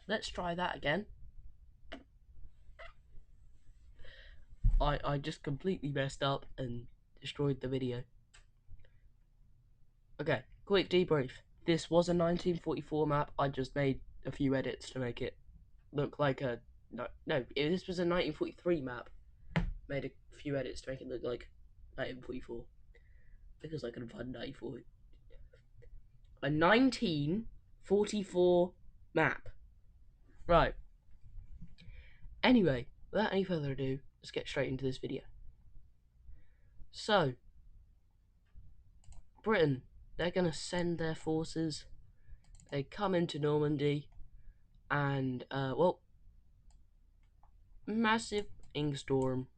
Let's try that again. I just completely messed up and destroyed the video. Okay, quick debrief. This was a 1944 map. I just made a few edits to make it look like a no. This was a 1943 map. Made a few edits to make it look like 1944 because I couldn't find 94. A 1944 map. Right. Anyway, without any further ado, let's get straight into this video. So, Britain, they're gonna send their forces. They come into Normandy, and well, massive ink storm.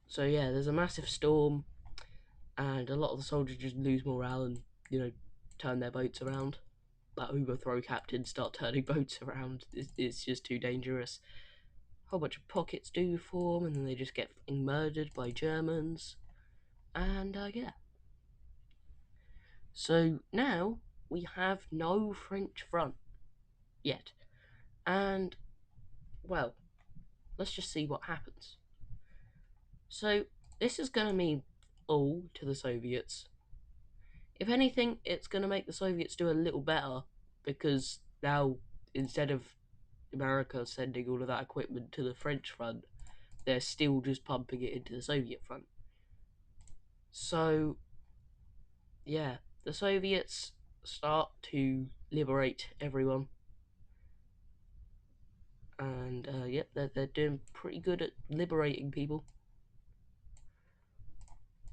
So yeah, there's a massive storm, and a lot of the soldiers just lose morale and turn their boats around. Like overthrow captains start turning boats around. It's just too dangerous. A whole bunch of pockets do form, and then they just get murdered by Germans. And yeah. So now we have no French front yet. And well, let's just see what happens. So this is going to mean all to the Soviets. If anything, it's going to make the Soviets do a little better because now instead of America sending all of that equipment to the French front, they're still just pumping it into the Soviet front. So yeah, the Soviets start to liberate everyone. And yep, they're doing pretty good at liberating people.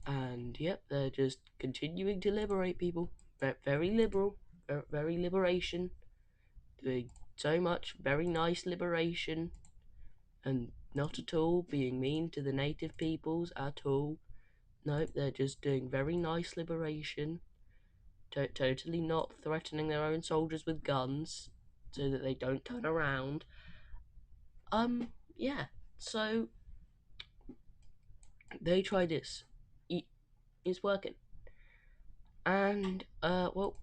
And yep, they're just continuing to liberate people. Very liberal, very liberation, doing so much very nice liberation, and not at all being mean to the native peoples at all. Nope, they're just doing very nice liberation, totally not threatening their own soldiers with guns so that they don't turn around. Yeah, so they try this. It's working. And, well,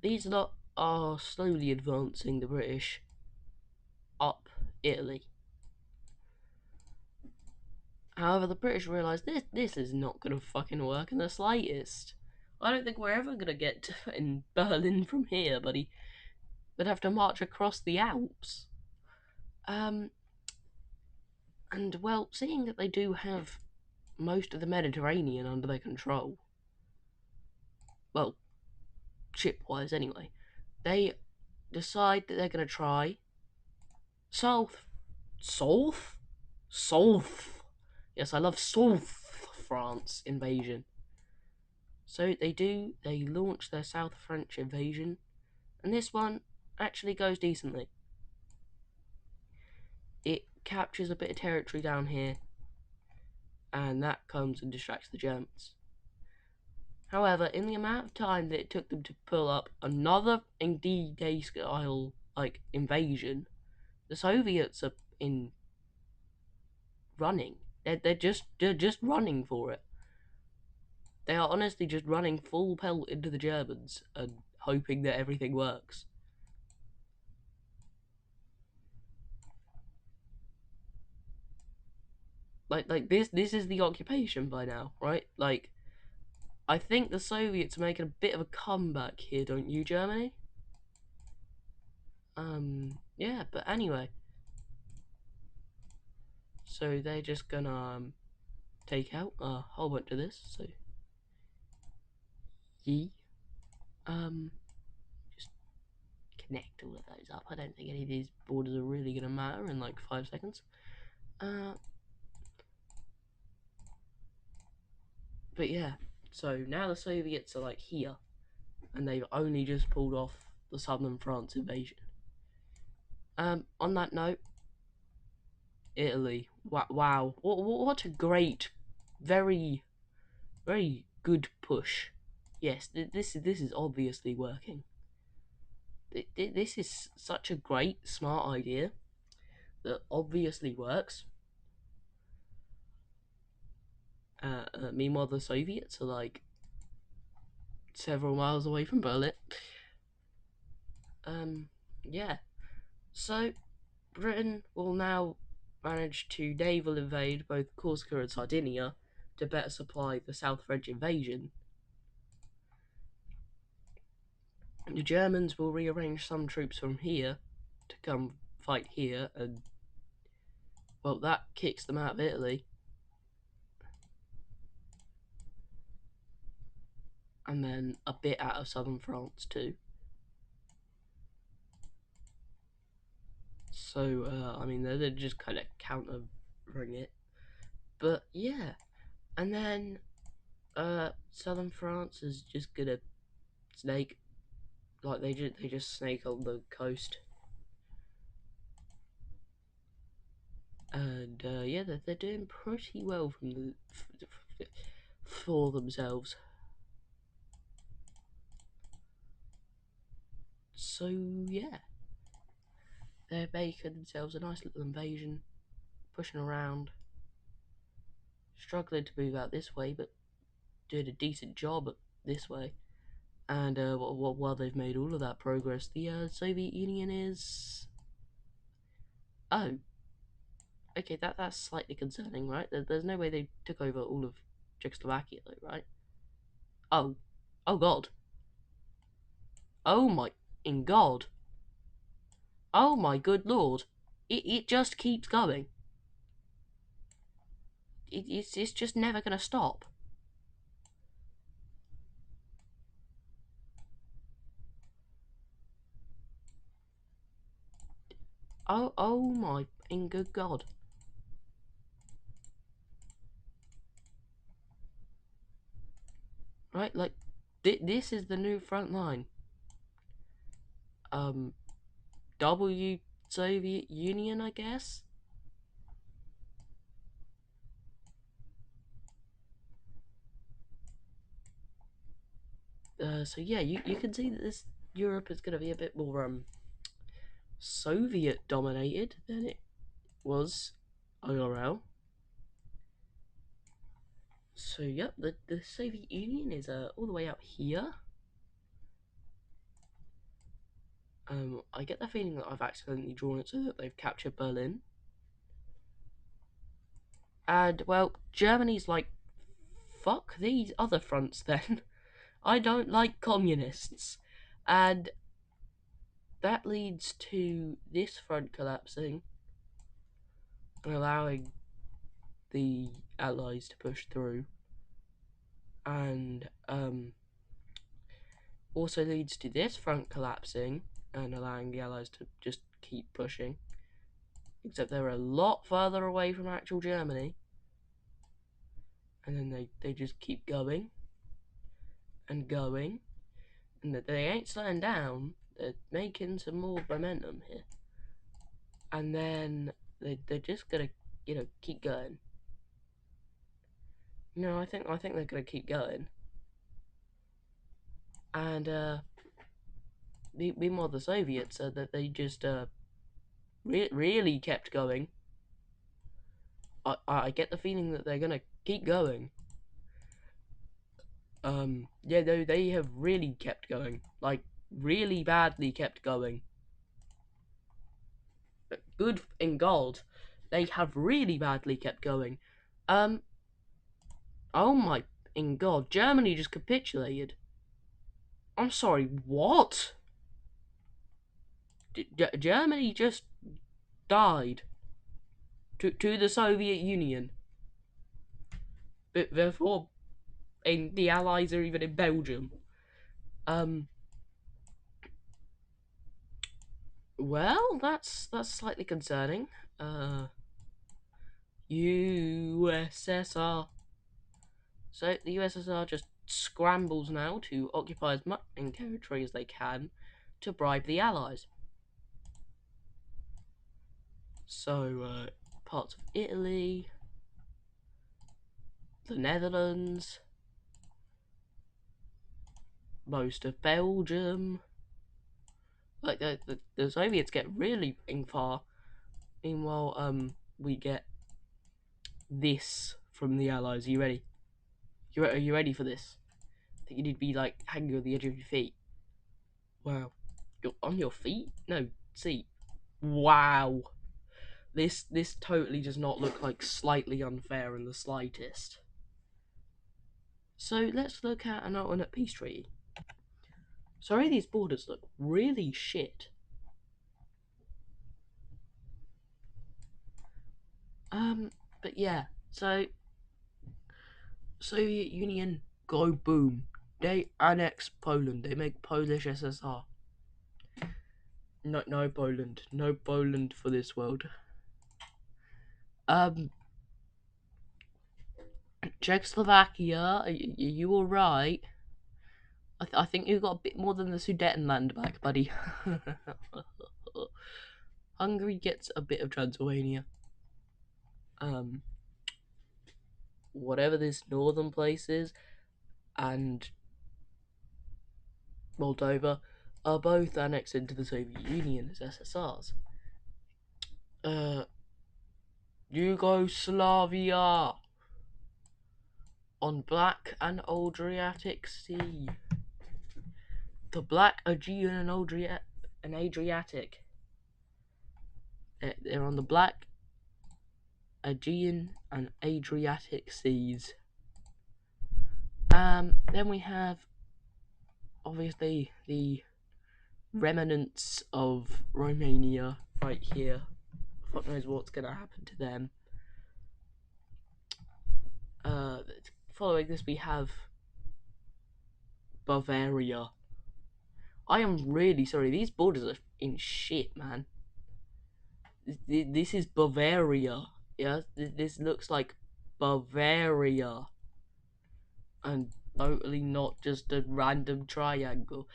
these lot are slowly advancing the British up Italy. However, the British realise this is not going to fucking work in the slightest. I don't think we're ever going to get in Berlin from here, buddy. We'd have to march across the Alps. And, well, seeing that they do have most of the Mediterranean under their control, well, ship-wise anyway, they decide that they're going to try South. South? South. Yes, I love South France invasion. So they launch their South French invasion, and this one actually goes decently. It captures a bit of territory down here, and that comes and distracts the Germans. However, in the amount of time that it took them to pull up another Dday style invasion, the Soviets are in running. They're just running for it. They are honestly just running full pelt into the Germans and hoping that everything works. This is the occupation by now, right? I think the Soviets are making a bit of a comeback here, don't you, Germany? Yeah, but anyway. So they're just gonna take out a whole bunch of this, so ye. Just connect all of those up. I don't think any of these borders are really gonna matter in like 5 seconds. But yeah, so now the Soviets are here, and they've only just pulled off the southern France invasion. On that note, Italy. Wow, what a great, very, very good push. Yes, this is obviously working. This is such a great, smart idea that obviously works. Meanwhile, the Soviets are several miles away from Berlin. Um, yeah. So Britain will now manage to naval invade both Corsica and Sardinia to better supply the South French invasion. The Germans will rearrange some troops from here to come fight here, and well, that kicks them out of Italy, and then a bit out of southern France too. So, I mean, they're just kind of countering it. But yeah, and then southern France is just gonna snake, like they just snake on the coast, and yeah, they're doing pretty well from for themselves. So yeah, they're making themselves a nice little invasion, pushing around, struggling to move out this way, but doing a decent job at this way. And while they've made all of that progress, the Soviet Union is, oh, okay, that's slightly concerning, right? There's no way they took over all of Czechoslovakia, though, right? Oh, oh God, oh my, in God, oh my good Lord, it just keeps going. It's just never gonna stop. Oh my, in good God, right? Like, this is the new front line. Um, W Soviet Union, I guess. So yeah, you can see that this Europe is going to be a bit more Soviet dominated than it was IRL. So yep, the Soviet Union is all the way out here. I get the feeling that I've accidentally drawn it so that they've captured Berlin. And well, Germany's like, fuck these other fronts then. I don't like communists. And that leads to this front collapsing and allowing the Allies to push through. And also leads to this front collapsing and allowing the Allies to just keep pushing. Except they're a lot further away from actual Germany. And then they just keep going and going. And that they ain't slowing down. They're making some more momentum here. And then they're just gonna, keep going. No, I think they're gonna keep going. And meanwhile the Soviets said that they just really kept going. I get the feeling that they're gonna keep going. Yeah, they have really kept going, like really badly kept going. Good in gold, they have really badly kept going. Um, oh my, in God, Germany just capitulated. I'm sorry, what? Germany just died to the Soviet Union before the Allies are even in Belgium. Um, well, that's slightly concerning. USSR. So the USSR just scrambles now to occupy as much territory as they can to bribe the Allies. So parts of Italy, the Netherlands, most of Belgium. Like the Soviets get really far. Meanwhile, we get this from the Allies. Are you ready? Are you ready for this? I think you need to be like hanging on the edge of your feet. Wow. on your feet? No, seat. Wow. This totally does not look like slightly unfair in the slightest. So let's look at an alternate peace treaty. Sorry, these borders look really shit. But yeah, so Soviet Union go boom. They annex Poland. They make Polish SSR. No Poland. No Poland for this world. Czechoslovakia, you alright? I think you got a bit more than the Sudetenland back, buddy. Hungary gets a bit of Transylvania. Whatever this northern place is, and Moldova are both annexed into the Soviet Union as SSRs. Yugoslavia on Black and Adriatic Sea. The Black, Aegean, and Adriatic. They're on the Black, Aegean, and Adriatic Seas. Then we have, obviously, the remnants of Romania right here. Fuck knows what's gonna happen to them. Following this, we have Bavaria. I am really sorry. These borders are in shit, man. This is Bavaria. Yeah, this looks like Bavaria, and totally not just a random triangle.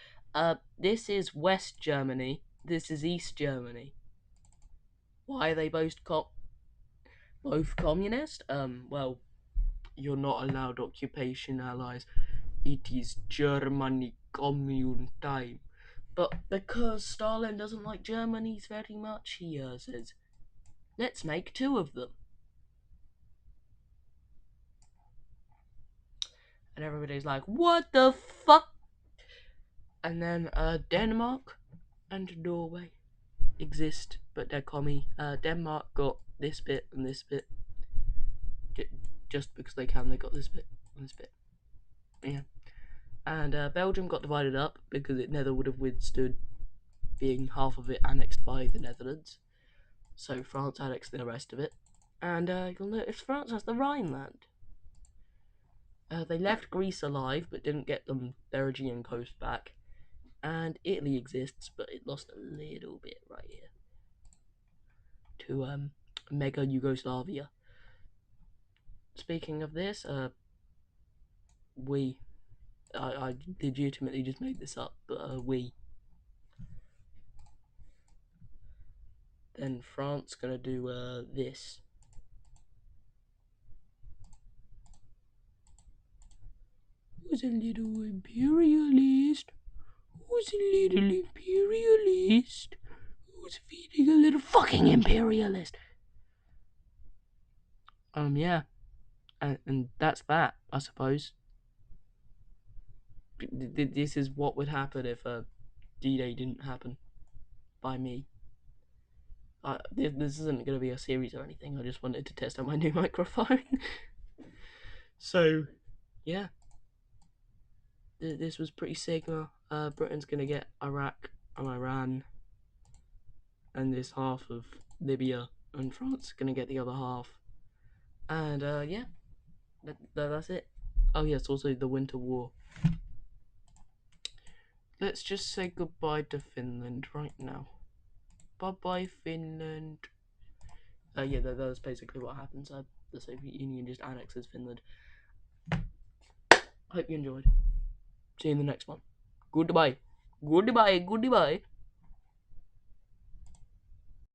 This is West Germany. This is East Germany. Why are they both communist? Well, you're not allowed occupation allies. It is Germany commune time. But because Stalin doesn't like Germans very much, he says, let's make two of them. And everybody's like, what the fuck? And then Denmark and Norway exist, but they're commie. Denmark got this bit and this bit. Just because they can, they got this bit and this bit. Yeah. And Belgium got divided up because it never would have withstood being half of it annexed by the Netherlands. So France annexed the rest of it. And you'll notice France has the Rhineland. They left Greece alive, but didn't get their Aegean coast back. And Italy exists, but it lost a little bit right here to Mega Yugoslavia. Speaking of this, I legitimately just made this up, but then France gonna do this. Who's a little imperialist? Who's a little imperialist? Who's feeding a little fucking imperialist? Yeah. And that's that, I suppose. This is what would happen if D-Day didn't happen by me. This isn't going to be a series or anything. I just wanted to test out my new microphone. So, yeah. This was pretty sick. Britain's going to get Iraq and Iran and this half of Libya, and France going to get the other half. And, yeah. That's it. Oh, yes, also the Winter War. Let's just say goodbye to Finland right now. Bye-bye, Finland. Yeah, that's basically what happens. The Soviet Union just annexes Finland. Hope you enjoyed. See you in the next one. Goodbye. Goodbye. Goodbye.